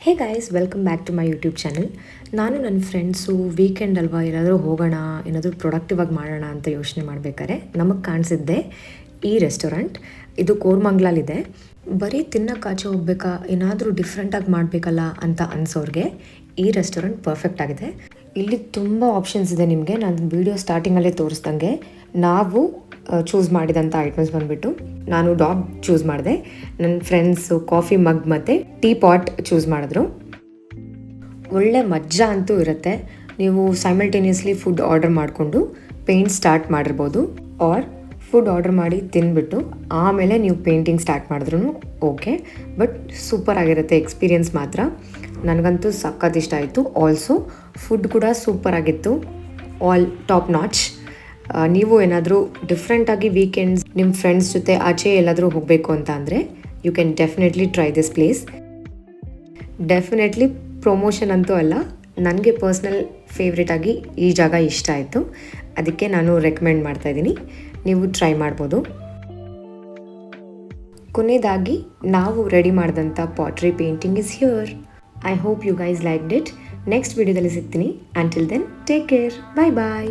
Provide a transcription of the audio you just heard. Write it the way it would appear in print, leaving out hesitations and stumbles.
Hey guys, welcome back to my YouTube channel. ನಾನು ನನ್ನ friends weekend ಅಲ್ವಾ, ಎಲ್ಲಾದರೂ ಹೋಗೋಣ, ಏನಾದರೂ ಪ್ರೊಡಕ್ಟಿವ್ ಆಗಿ ಮಾಡೋಣ ಅಂತ ಯೋಚನೆ ಮಾಡಬೇಕಾದ್ರೆ ನಮಗೆ ಕಾಣಿಸಿದ್ದೆ ಈ ರೆಸ್ಟೋರೆಂಟ್. ಇದು ಕೋರ್ಮಂಗ್ಲಲ್ಲಿದೆ. ಬರೀ ತಿನ್ನೋಕೆ ಆಚೆ ಹೋಗ್ಬೇಕಾ, ಏನಾದರೂ ಡಿಫ್ರೆಂಟಾಗಿ ಮಾಡಬೇಕಲ್ಲ ಅಂತ ಅನ್ಸೋರಿಗೆ ಈ ರೆಸ್ಟೋರೆಂಟ್ ಪರ್ಫೆಕ್ಟ್ ಆಗಿದೆ. ಇಲ್ಲಿ ತುಂಬ ಆಪ್ಷನ್ಸ್ ಇದೆ ನಿಮಗೆ. ನಾನು ವಿಡಿಯೋ ಸ್ಟಾರ್ಟಿಂಗಲ್ಲೇ ತೋರಿಸ್ದಂಗೆ ನಾವು ಚೂಸ್ ಮಾಡಿದಂಥ ಐಟಮ್ಸ್ ಬಂದುಬಿಟ್ಟು, ನಾನು ಡಾಗ್ ಚೂಸ್ ಮಾಡಿದೆ, ನನ್ನ ಫ್ರೆಂಡ್ಸು ಕಾಫಿ ಮಗ್ ಮತ್ತು ಟೀ ಪಾಟ್ ಚೂಸ್ ಮಾಡಿದ್ರು. ಒಳ್ಳೆ ಮಜಾ ಅಂತೂ ಇರುತ್ತೆ. ನೀವು ಸೈಮಲ್ಟೇನಿಯಸ್ಲಿ ಫುಡ್ ಆರ್ಡರ್ ಮಾಡಿಕೊಂಡು ಪೇಂಟ್ ಸ್ಟಾರ್ಟ್ ಮಾಡಿರ್ಬೋದು, ಆರ್ ಫುಡ್ ಆರ್ಡರ್ ಮಾಡಿ ತಿಂದ್ಬಿಟ್ಟು ಆಮೇಲೆ ನೀವು ಪೇಂಟಿಂಗ್ ಸ್ಟಾರ್ಟ್ ಮಾಡಿದ್ರೂ ಓಕೆ. ಬಟ್ ಸೂಪರ್ ಆಗಿರುತ್ತೆ ಎಕ್ಸ್ಪೀರಿಯನ್ಸ್ ಮಾತ್ರ. ನನಗಂತೂ ಸಖತ್ ಇಷ್ಟ ಆಯಿತು. ಆಲ್ಸೋ ಫುಡ್ ಕೂಡ ಸೂಪರ್ ಆಗಿತ್ತು, ಆಲ್ ಟಾಪ್ ನಾಚ್. ನೀವು ಏನಾದರೂ ಡಿಫ್ರೆಂಟಾಗಿ ವೀಕೆಂಡ್ಸ್ ನಿಮ್ಮ ಫ್ರೆಂಡ್ಸ್ ಜೊತೆ ಆಚೆ ಎಲ್ಲಾದರೂ ಹೋಗಬೇಕು ಅಂತ ಅಂದರೆ you can definitely try this place. Definitely promotion ಅಂತೂ ಅಲ್ಲ, ನನಗೆ ಪರ್ಸ್ನಲ್ ಫೇವ್ರೇಟಾಗಿ ಈ ಜಾಗ ಇಷ್ಟ ಆಯಿತು. ಅದಕ್ಕೆ ನಾನು ರೆಕಮೆಂಡ್ ಮಾಡ್ತಾಯಿದ್ದೀನಿ, ನೀವು ಟ್ರೈ ಮಾಡ್ಬೋದು. ಕೊನೆಯದಾಗಿ ನಾವು ರೆಡಿ ಮಾಡಿದಂಥ pottery painting is here. I hope you guys liked it. Next ವಿಡಿಯೋದಲ್ಲಿ ಸಿಗ್ತೀನಿ. Until then take care, bye ಬಾಯ್.